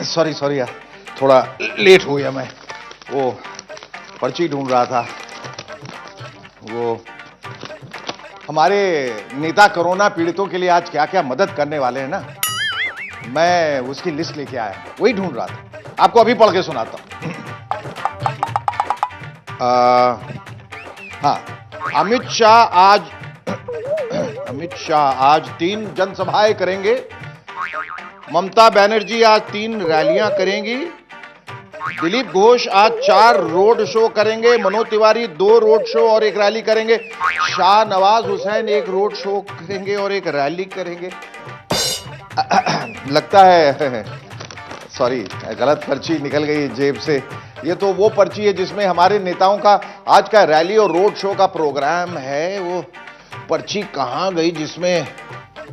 Sorry sorry यार, थोड़ा late हो गया मैं। वो पर्ची ढूंढ रहा था। वो हमारे नेता कोरोना पीड़ितों के लिए आज क्या क्या मदद करने वाले हैं ना, मैं उसकी लिस्ट लेके आया, वही ढूंढ रहा था। आपको अभी पढ़ के सुनाता हूं। हाँ, अमित शाह आज 3 जनसभाएं करेंगे। ममता बनर्जी आज 3 रैलियां करेंगी। दिलीप घोष आज 4 रोड शो करेंगे। मनोज तिवारी 2 रोड शो और 1 रैली करेंगे। शाहनवाज हुसैन 1 रोड शो करेंगे और 1 रैली करेंगे। लगता है सॉरी, गलत पर्ची निकल गई जेब से। ये तो वो पर्ची है जिसमें हमारे नेताओं का आज का रैली और रोड शो का प्रोग्राम है। वो पर्ची कहां गई जिसमें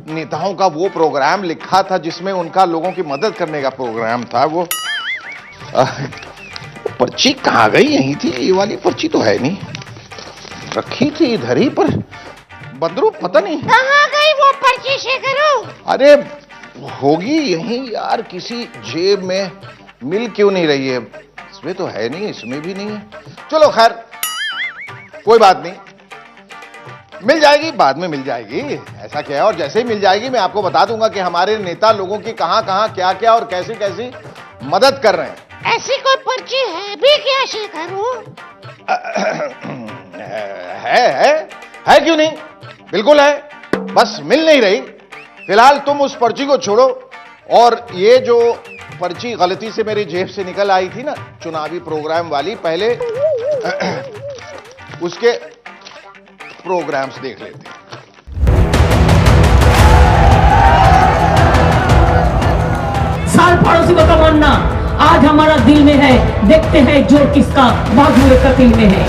नेताओं का वो प्रोग्राम लिखा था, जिसमें उनका लोगों की मदद करने का प्रोग्राम था। वो पर्ची कहां गई? यहीं थी, ये वाली पर्ची तो है नहीं, रखी थी इधर ही पर। बंदरू पता नहीं कहां गई वो पर्ची शेखरू? अरे होगी यहीं यार, किसी जेब में। मिल क्यों नहीं रही है? इसमें तो है नहीं, इसमें भी नहीं है। चलो खैर कोई बात नहीं, मिल जाएगी, बाद में मिल जाएगी। ऐसा क्या है, और जैसे ही मिल जाएगी मैं आपको बता दूंगा कि हमारे नेता लोगों की कहां कहां क्या क्या और कैसी कैसी मदद कर रहे हैं। ऐसी कोई पर्ची है भी क्या शेखरू? है क्यों नहीं, बिल्कुल है, बस मिल नहीं रही। फिलहाल तुम उस पर्ची को छोड़ो, और ये जो पर्ची गलती से मेरी जेब से निकल आई थी ना, चुनावी प्रोग्राम वाली, पहले उसके प्रोग्राम्स देख लेते हैं। साल पड़ोसी को तमन्ना, आज हमारा दिल में है, देखते हैं जोर किसका, बाजुए कतिल में है।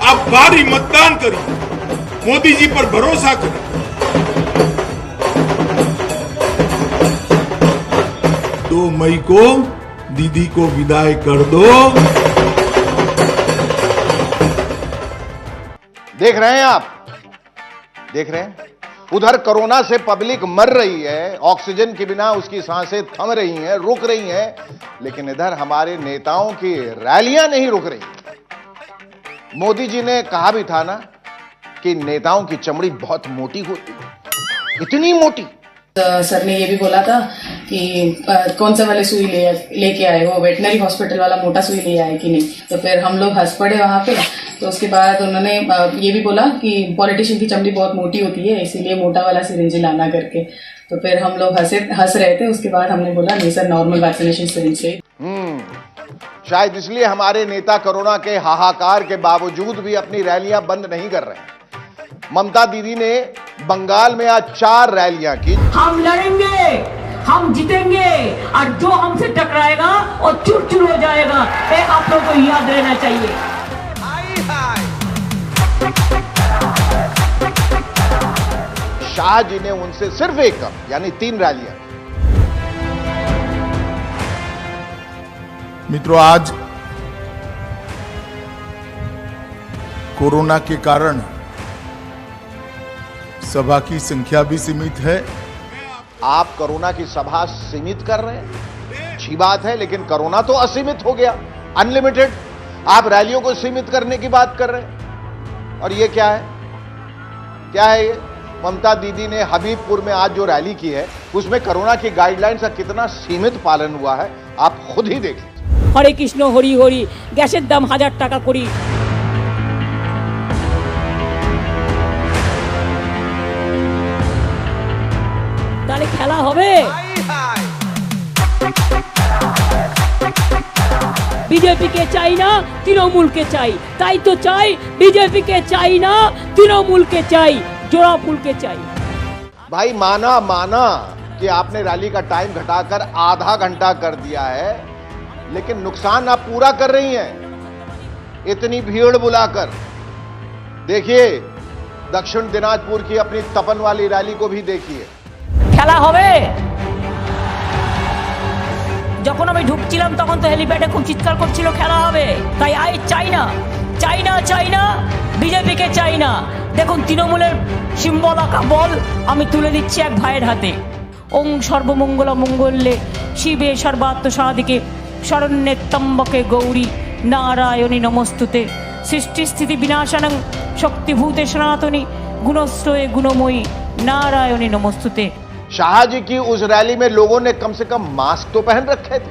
आप भारी मतदान करिए, मोदी जी पर भरोसा करें। 2 मई को दीदी को विदाई कर दो। देख रहे हैं आप, देख रहे हैं, उधर कोरोना से पब्लिक मर रही है, ऑक्सीजन के बिना उसकी सांसें थम रही हैं, रुक रही हैं, लेकिन इधर हमारे नेताओं की रैलियां नहीं रुक रही। मोदी जी ने कहा भी था ना कि नेताओं की चमड़ी बहुत मोटी होती है, इतनी मोटी। सर ने ये भी बोला था कि कौन सा वाले सुई लेके आए हो, वेटनरी हॉस्पिटल वाला मोटा सुई ले आए कि नहीं। तो फिर हम लोग हंस पड़े वहां पे। तो उसके बाद उन्होंने ये भी बोला कि पॉलिटिशियन की चमड़ी बहुत मोटी होती है, इसीलिए मोटा वाला सिरिंज लाना करके। तो फिर हम लोग हंस रहे थे। उसके बाद हमने बोला नहीं सर, नॉर्मल वैक्सीनेशन सिरिंज से। शायद इसलिए हमारे नेता कोरोना के हाहाकार के बावजूद भी अपनी रैलियां बंद नहीं कर रहे हैं। ममता दीदी ने बंगाल में आज 4 रैलियां की। हम लड़ेंगे, हम जीतेंगे, और जो हमसे टकराएगा और चूर चूर हो जाएगा, ये आप लोगों को याद रहना चाहिए। शाह जी ने उनसे सिर्फ 1 कम यानी 3 रैलियां। मित्रों, आज कोरोना के कारण सभा की संख्या भी सीमित है। आप कोरोना की सभा सीमित कर रहे हैं, अच्छी बात है, लेकिन कोरोना तो असीमित हो गया, अनलिमिटेड। आप रैलियों को सीमित करने की बात कर रहे हैं, और ये क्या है, क्या है ये? ममता दीदी ने हबीबपुर में आज जो रैली की है, उसमें कोरोना की गाइडलाइंस का कितना सीमित पालन हुआ है, आप खुद ही देख लीजिए। हरे कृष्ण हरि हरि, गैसेर दाम 1000 टाका करी। তাহলে খেলা হবে? बीजेपी के चाই না, তৃণমূল के চাই। তাই তো চাই बीजेपी के চাই না, তৃণমূল के চাই, जोड़ा फूल के चाই। भाई माना कि आपने रैली का टाइम घटाकर आधा घंटा कर दिया है, लेकिन नुकसान आप पूरा कर रही हैं इतनी भीड़ बुलाकर। देखिए दक्षिण दिनाजपुर की अपनी तपन वाली रैली को भी देखिए। খেলা হবে? যখন আমি ঢুকছিলাম তখন তো হেলিপ্যাডে খুব চিৎকার করছিল খেলা হবে, তাই চাই না চাইনা চাইনা বিজেপিকে চাইনা। দেখুন তৃণমূলের সিম্বল আঁকা বল আমি তুলে দিচ্ছি এক ভাইয়ের হাতে। ওং সর্বমঙ্গল মঙ্গলে শিবে সর্বাত্ম সাধিকে শরণ্যে ত্র্যম্বকে গৌরী নারায়ণী নমস্তুতে সৃষ্টি স্থিতি বিনাশনং শক্তিভূতে সনাতনী गुणश्रोये गुणमयी नारायणी नमस्तुते। शाह जी की उस रैली में लोगों ने कम से कम मास्क तो पहन रखे थे,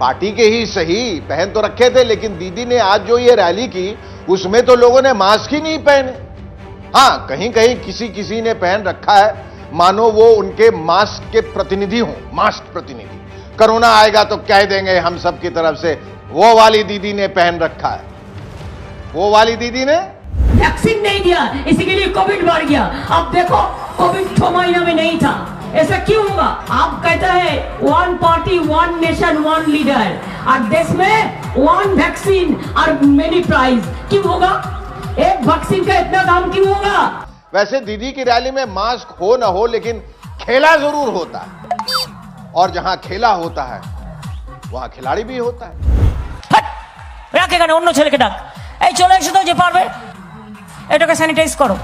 पार्टी के ही सही पहन तो रखे थे, लेकिन दीदी ने आज जो ये रैली की उसमें तो लोगों ने मास्क ही नहीं पहने। हां, कहीं कहीं किसी किसी ने पहन रखा है, मानो वो उनके मास्क के प्रतिनिधि हों, मास्क प्रतिनिधि। कोरोना आएगा तो कह देंगे हम सब की तरफ से, वो वाली दीदी ने पहन रखा है, वो वाली दीदी ने वैक्सीन नहीं दिया, इसी के लिए कोविड बढ़ गया। अब देखो कोविड 6 महीना में नहीं था, ऐसा क्यों होगा? आप कहते हैं one party one nation one leader, और देश में वन वैक्सीन और मेनी प्राइस क्यों होगा? एक वैक्सीन का इतना दाम क्यों होगा? वैसे दीदी की रैली में मास्क हो ना हो, लेकिन खेला जरूर होता है, और जहां खेला होता है वहां खिलाड़ी भी होता है। রাখে কেন? অন্য ছেলেকে ডাক। এই চলে এসো তো যে পারবে, এটাকে স্যানিটাইজ করো।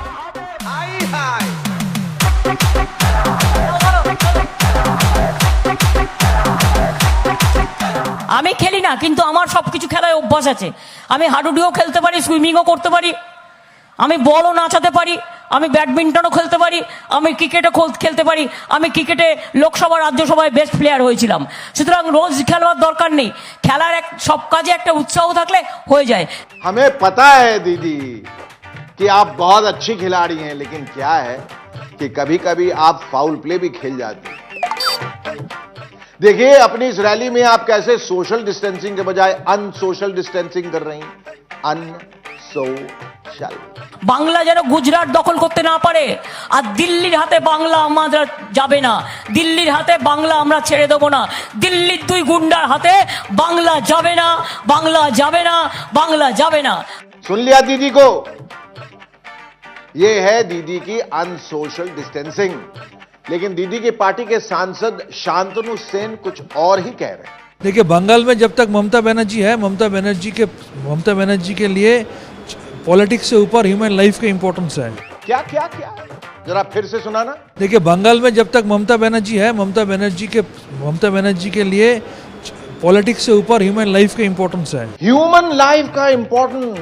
আমি খেলি না, কিন্তু আমার সবকিছু খেলায় অভ্যাস আছে। আমি হাডুডুও খেলতে পারি, সুইমিংও করতে পারি, আমি বলও নাচাতে পারি, আমি ব্যাডমিন্টনও খেলতে পারি, আমি ক্রিকেটও খেলতে পারি। আমি ক্রিকেটে লোকসভা রাজ্যসভায় বেস্ট প্লেয়ার হয়েছিলাম। সুতরাং রোজ খেলার দরকার নেই, খেলার এক সব কাজে একটা উৎসাহ থাকলে হয়ে যায়। हमें पता है दीदी कि आप बहुत अच्छी खिलाड़ी हैं, लेकिन क्या है कि कभी कभी आप फाउल प्ले भी खेल जाती हैं। देखिए अपनी इस रैली में आप कैसे सोशल डिस्टेंसिंग के बजाय अनसोशल डिस्टेंसिंग कर रही हैं। अनसोशल। বাংলা যেন গুজরাট দখল করতে না পারে, আর দিল্লির হাতে বাংলা আমরা যাবে না, দিল্লির হাতে বাংলা আমরা ছেড়ে দেবো না, দিল্লির দুই গুন্ডার হাতে বাংলা যাবে না, বাংলা যাবে না, বাংলা যাবে না। सुन लिया दीदी को, ये है दीदी की अनसोशल डिस्टेंसिंग। लेकिन दीदी की पार्टी के सांसद शांतनु सेन कुछ और ही कह रहे हैं। देखिए बंगाल में जब तक ममता बनर्जी है, ममता बनर्जी के लिए पॉलिटिक्स से ऊपर ह्यूमन लाइफ का इंपॉर्टेंस है। क्या क्या क्या जरा फिर से सुनाना। देखिए बंगाल में जब तक ममता बनर्जी है, ममता बनर्जी के लिए पॉलिटिक्स से ऊपर ह्यूमन लाइफ का इंपॉर्टेंस है। ह्यूमन लाइफ का इंपॉर्टेंस,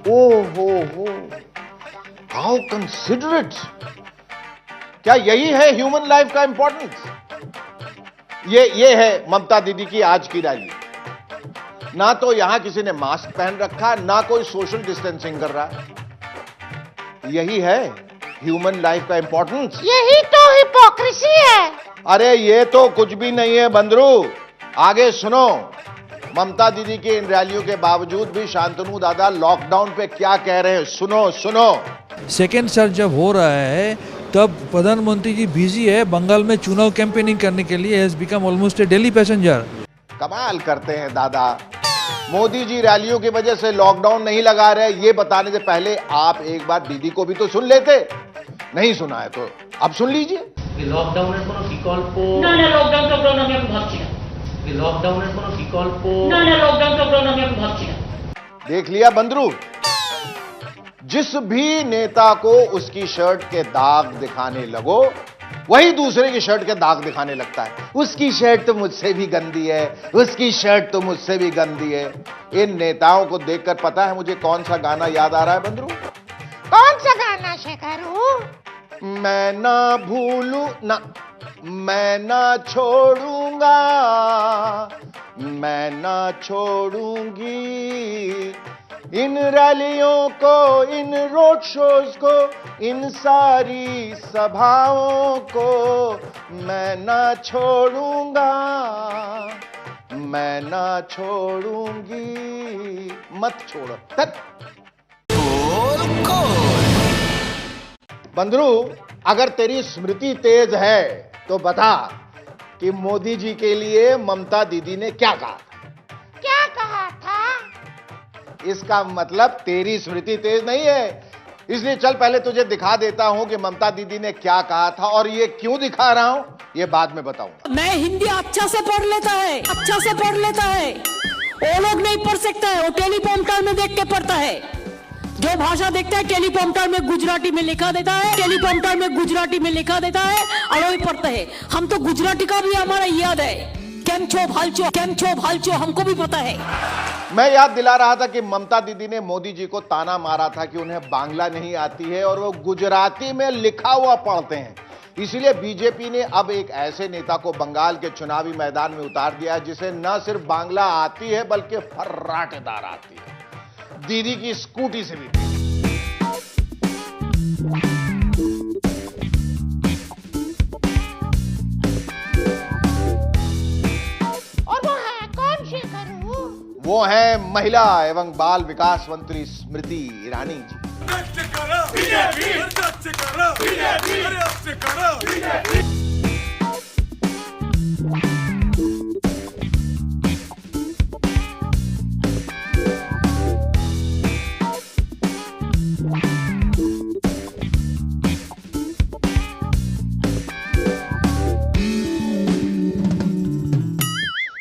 ओ हो, हाउ कंसिडरेट। क्या यही है ह्यूमन लाइफ का इंपॉर्टेंस? ये है ममता दीदी की आज की रैली। ना तो यहां किसी ने मास्क पहन रखा है, ना कोई सोशल डिस्टेंसिंग कर रहा है। यही है ह्यूमन लाइफ का इंपॉर्टेंस। यही तो हिपोक्रेसी है। अरे ये तो कुछ भी नहीं है बंदरू, आगे सुनो। ममता दीदी की इन रैलियों के बावजूद भी शांतनु दादा लॉकडाउन पे क्या कह रहे हैं, सुनो सुनो। सेकेंड सर्ज जब हो रहा है तब प्रधानमंत्री जी बिजी है बंगाल में चुनाव कैंपेनिंग करने के लिए, has become almost A daily passenger. कमाल करते हैं दादा। मोदी जी रैलियों की वजह से लॉकडाउन नहीं लगा रहे, ये बताने से पहले आप एक बार दीदी को भी तो सुन लेते। नहीं सुना है तो अब सुन लीजिए। লকডাউনের কোনো বিকল্প না না লকডাউন টকডাউন আমি এখন ভাবছি না, লকডাউনের কোনো বিকল্প না না লকডাউন টকডাউন আমি এখন ভাবছি না। देख लिया बंदरू, जिस भी नेता को उसकी शर्ट के दाग दिखाने लगो वही दूसरे की शर्ट के दाग दिखाने लगता है। उसकी शर्ट तो मुझसे भी गंदी है, उसकी शर्ट तो मुझसे भी गंदी है। इन नेताओं को देखकर पता है मुझे कौन सा गाना याद आ रहा है बंदरू? कौन सा गाना शेखरू? मैं ना भूलू ना, मैं ना छोड़ूंगा, मैं ना छोड़ूंगी इन रैलियों को, इन रोड शोज को, इन सारी सभाओं को मैं ना छोड़ूंगा, मैं ना छोड़ूंगी। मत छोड़ो तक। बंदरू, अगर तेरी स्मृति तेज है तो बता कि मोदी जी के लिए ममता दीदी ने क्या कहा? क्या कहा था? इसका मतलब तेरी स्मृति तेज नहीं है, इसलिए चल पहले तुझे दिखा देता हूं कि ममता दीदी ने क्या कहा था, और ये क्यों दिखा रहा हूं ये बाद में बताऊंगा। मैं हिंदी अच्छा से पढ़ लेता है, अच्छा से पढ़ लेता है। वो लोग नहीं पढ़ सकता है, वो टेलीप्रॉम्प्टर में देख के पढ़ता है। जो भाषा देखता है टेलीप्रॉम्प्टर में गुजराती में लिखा देता है, टेलीप्रॉम्प्टर में गुजराती में लिखा देता है और वही पढ़ता है। हम तो गुजराती का भी हमारा याद है, केम छो भालचो हमको भी पता है। मैं याद दिला रहा था कि ममता दीदी ने मोदी जी को ताना मारा था कि उन्हें बांग्ला नहीं आती है और वो गुजराती में लिखा हुआ पढ़ते हैं। इसीलिए बीजेपी ने अब एक ऐसे नेता को बंगाल के चुनावी मैदान में उतार दिया जिसे न सिर्फ बांग्ला आती है बल्कि फर्राटेदार आती है, दीदी की स्कूटी से भी। और वो है कौन शेखर? वो है महिला एवं बाल विकास मंत्री स्मृति ईरानी जी।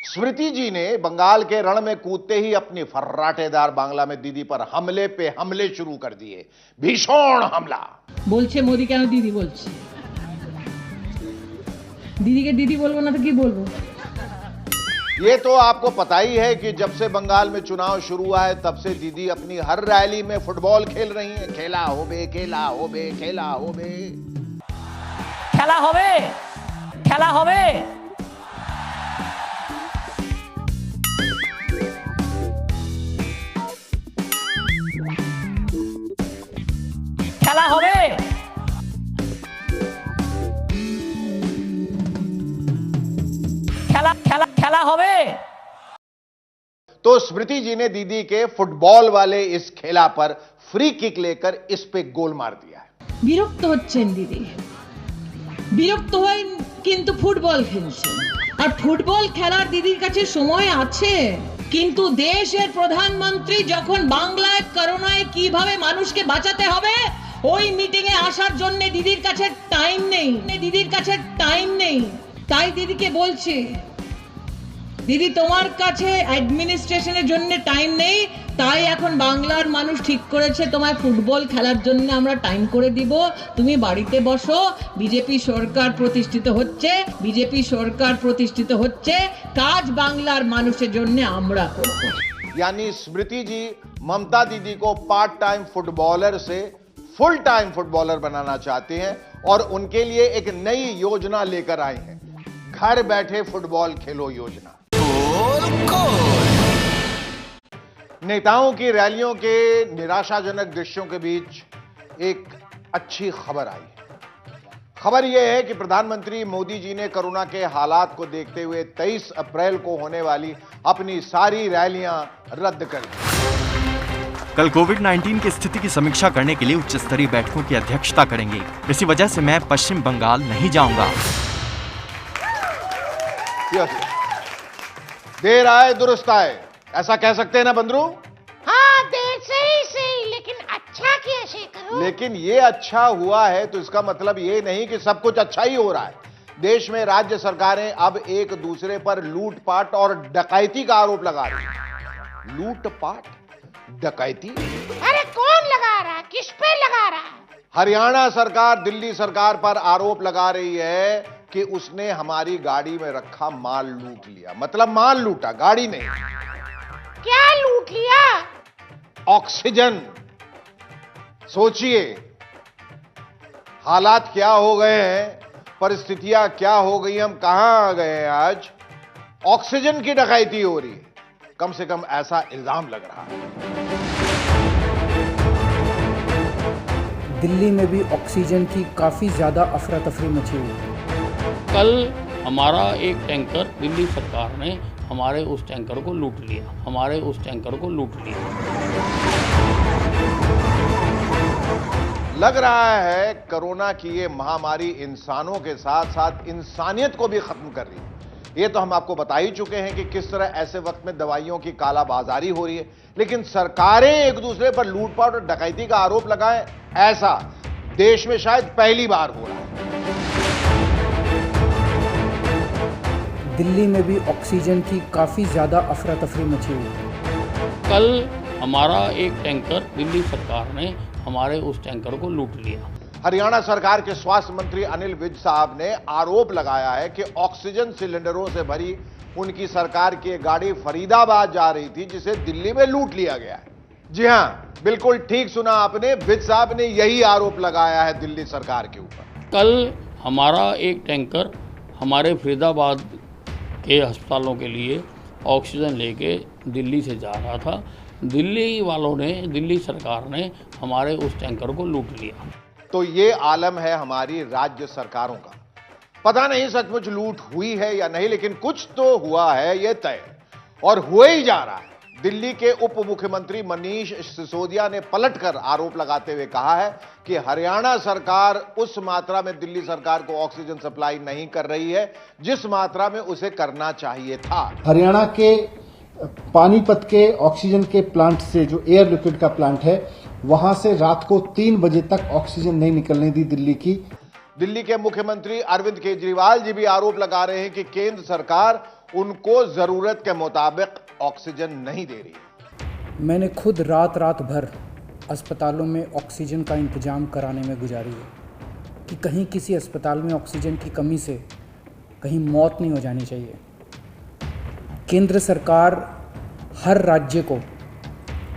स्मृति जी ने बंगाल के रण में कूदते ही अपनी फर्राटेदार बांग्ला में दीदी पर हमले पे हमले शुरू कर दिए। भीषण हमला। বলছে মোদি কেন দিদি বলছে, দিদিকে দিদি বলবো না তো কি বলবো। ये तो आपको पता ही है कि जब से बंगाल में चुनाव शुरू हुआ है तब से दीदी अपनी हर रैली में फुटबॉल खेल रही हैं। खेला होबे खेला होबे खेला होबे খেলা হবে, খেলা হবে। খেলা হবে, খেলা খেলা খেলা হবে। तो स्मृति जी ने दीदी के फुटबॉल वाले इस खेला पर फ्री किक लेकर इस पे गोल मार दिया है। বিরক্ত হচ্ছেন দিদি, বিরক্ত হয়ে কিন্তু ফুটবল খেলছেন। আর ফুটবল খেলার দিদির কাছে সময় আছে, কিন্তু দেশের প্রধানমন্ত্রী যখন বাংলায় করোনায় কিভাবে মানুষকে বাঁচাতে হবে ওই মিটিং এ আসার জন্য দিদির কাছে টাইম নেই, দিদির কাছে টাইম নেই। তাই দিদিকে বলছি, দিদি তোমার কাছে অ্যাডমিনিস্ট্রেশনের জন্য টাইম নেই, তাই এখন বাংলার মানুষ ঠিক করেছে তোমায় ফুটবল খেলার জন্য আমরা টাইম করে দিব। তুমি বাড়িতে বসো, বিজেপি সরকার প্রতিষ্ঠিত হচ্ছে, বিজেপি সরকার প্রতিষ্ঠিত হচ্ছে, কাজ বাংলার মানুষের জন্য আমরা করব। यानी स्मृति जी ममता दीदी को पार्ट टाइम फुटबॉलर से फुल टाइम फुटबॉलर बनाना चाहते हैं और उनके लिए एक नई योजना लेकर आए हैं, घर बैठे फुटबॉल खेलो योजना। नेताओं की रैलियों के निराशाजनक दृश्यों के बीच एक अच्छी खबर आई है। खबर यह है कि प्रधानमंत्री मोदी जी ने कोरोना के हालात को देखते हुए 23 अप्रैल को होने वाली अपनी सारी रैलियां रद्द कर दी। कल कोविड-19 की स्थिति की समीक्षा करने के लिए उच्च स्तरीय बैठकों की अध्यक्षता करेंगे। इसी वजह से मैं पश्चिम बंगाल नहीं जाऊंगा। देर आए दुरुस्त आए, ऐसा कह सकते हैं ना बंदरू? हाँ, देर से ही सही, लेकिन अच्छा किया शेखर। लेकिन ये अच्छा हुआ है तो इसका मतलब ये नहीं कि सब कुछ अच्छा ही हो रहा है। देश में राज्य सरकारें अब एक दूसरे पर लूटपाट और डकैती का आरोप लगा रही हैं। लूटपाट, डकैती? अरे कौन लगा रहा, किस पे लगा रहा? हरियाणा सरकार दिल्ली सरकार पर आरोप लगा रही है कि उसने हमारी गाड़ी में रखा माल लूट लिया। मतलब माल लूटा, गाड़ी नहीं। क्या लूट लिया? ऑक्सीजन। सोचिए हालात क्या हो गए हैं, परिस्थितियां क्या हो गई, हम कहां आ गए हैं आज। ऑक्सीजन की डकैती हो रही है, कम से कम ऐसा इल्जाम लग रहा है। दिल्ली में भी ऑक्सीजन की काफी ज्यादा अफरा तफरी मची हुई है। कल हमारा एक टैंकर दिल्ली सरकार ने हमारे उस टैंकर को लूट लिया, हमारे उस टैंकर को लूट लिया। लग रहा है कोरोना की ये महामारी इंसानों के साथ साथ इंसानियत को भी खत्म कर रही है। ये तो हम आपको बता ही चुके हैं कि किस तरह ऐसे वक्त में दवाइयों की कालाबाजारी हो रही है, लेकिन सरकारें एक दूसरे पर लूटपाट और डकैती का आरोप लगाएं, ऐसा देश में शायद पहली बार हो रहा है। दिल्ली में भी ऑक्सीजन की काफ़ी ज़्यादा अफरा तफरी मची हुई है। कल हमारा एक टैंकर दिल्ली सरकार ने हमारे उस टैंकर को लूट लिया। हरियाणा सरकार के स्वास्थ्य मंत्री अनिल विज साहब ने आरोप लगाया है कि ऑक्सीजन सिलेंडरों से भरी उनकी सरकार की गाड़ी फरीदाबाद जा रही थी, जिसे दिल्ली में लूट लिया गया है। जी हां, बिल्कुल ठीक सुना आपने, विज साहब ने यही आरोप लगाया है दिल्ली सरकार के ऊपर। कल हमारा एक टैंकर हमारे फरीदाबाद के अस्पतालों के लिए ऑक्सीजन लेके दिल्ली से जा रहा था। दिल्ली वालों ने, दिल्ली सरकार ने हमारे उस टैंकर को लूट लिया। तो ये आलम है हमारी राज्य सरकारों का। पता नहीं सचमुच लूट हुई है या नहीं, लेकिन कुछ तो हुआ है ये तय, और हुए ही जा रहा है। दिल्ली के उप मुख्यमंत्री मनीष सिसोदिया ने पलटकर आरोप लगाते हुए कहा है कि हरियाणा सरकार उस मात्रा में दिल्ली सरकार को ऑक्सीजन सप्लाई नहीं कर रही है जिस मात्रा में उसे करना चाहिए था। हरियाणा के पानीपत के ऑक्सीजन के प्लांट से, जो एयर लिक्विड का प्लांट है, वहां से रात को 3 बजे तक ऑक्सीजन नहीं निकलने दी दिल्ली की। दिल्ली के मुख्यमंत्री अरविंद केजरीवाल जी भी आरोप लगा रहे हैं कि केंद्र सरकार उनको जरूरत के मुताबिक ऑक्सीजन नहीं दे रही। मैंने खुद रात भर अस्पतालों में ऑक्सीजन का इंतजाम कराने में गुजारी है कि कहीं किसी अस्पताल में ऑक्सीजन की कमी से कहीं मौत नहीं हो जानी चाहिए। केंद्र सरकार हर राज्य को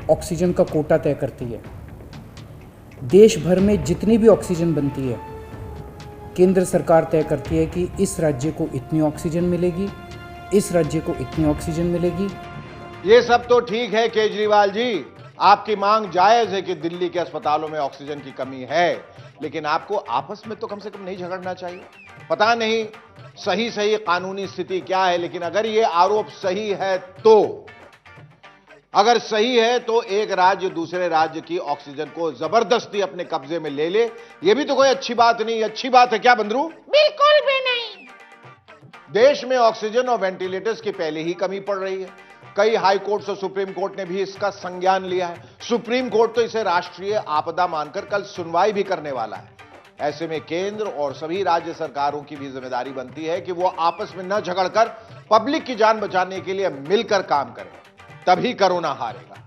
ऑक्सीजन का कोटा तय करती है। देश भर में जितनी भी ऑक्सीजन बनती है, केंद्र सरकार तय करती है कि इस राज्य को इतनी ऑक्सीजन मिलेगी, इस राज्य को इतनी ऑक्सीजन मिलेगी। ये सब तो ठीक है केजरीवाल जी, आपकी मांग जायज है कि दिल्ली के अस्पतालों में ऑक्सीजन की कमी है, लेकिन आपको आपस में तो कम से कम नहीं झगड़ना चाहिए। पता नहीं सही कानूनी स्थिति क्या है, लेकिन अगर ये आरोप सही है तो, अगर सही है तो एक राज्य दूसरे राज्य की ऑक्सीजन को जबरदस्ती अपने कब्जे में ले ले, ये भी तो कोई अच्छी बात नहीं। अच्छी बात है क्या बंदरू? बिल्कुल भी नहीं। देश में ऑक्सीजन और वेंटिलेटर्स की पहले ही कमी पड़ रही है। कई हाई कोर्ट और सुप्रीम कोर्ट ने भी इसका संज्ञान लिया है। सुप्रीम कोर्ट तो इसे राष्ट्रीय आपदा मानकर कल सुनवाई भी करने वाला है। ऐसे में केंद्र और सभी राज्य सरकारों की भी जिम्मेदारी बनती है कि वो आपस में न झगड़कर पब्लिक की जान बचाने के लिए मिलकर काम करें, तभी कोरोना हारेगा।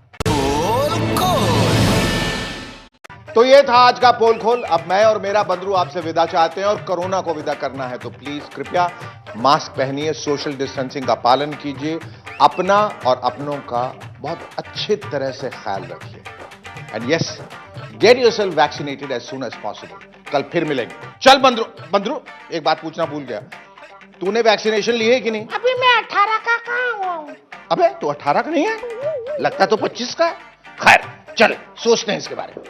तो ये था आज का पोल खोल। अब मैं और मेरा बंदरू आपसे विदा चाहते हैं, और कोरोना को विदा करना है तो प्लीज कृपया मास्क पहनिए, सोशल डिस्टेंसिंग का पालन कीजिए, अपना और अपनों का बहुत अच्छी तरह से ख्याल रखिए, and yes, get yourself vaccinated as soon as possible. कल फिर मिलेंगे। चल बंदरू एक बात पूछना भूल गया, तूने वैक्सीनेशन ली है कि नहीं? अभी मैं 18 का कहाँ हुआ हूँ? अबे तू 18 का नहीं है, लगता तो 25 का है। खैर चल, सोचते हैं इसके बारे में।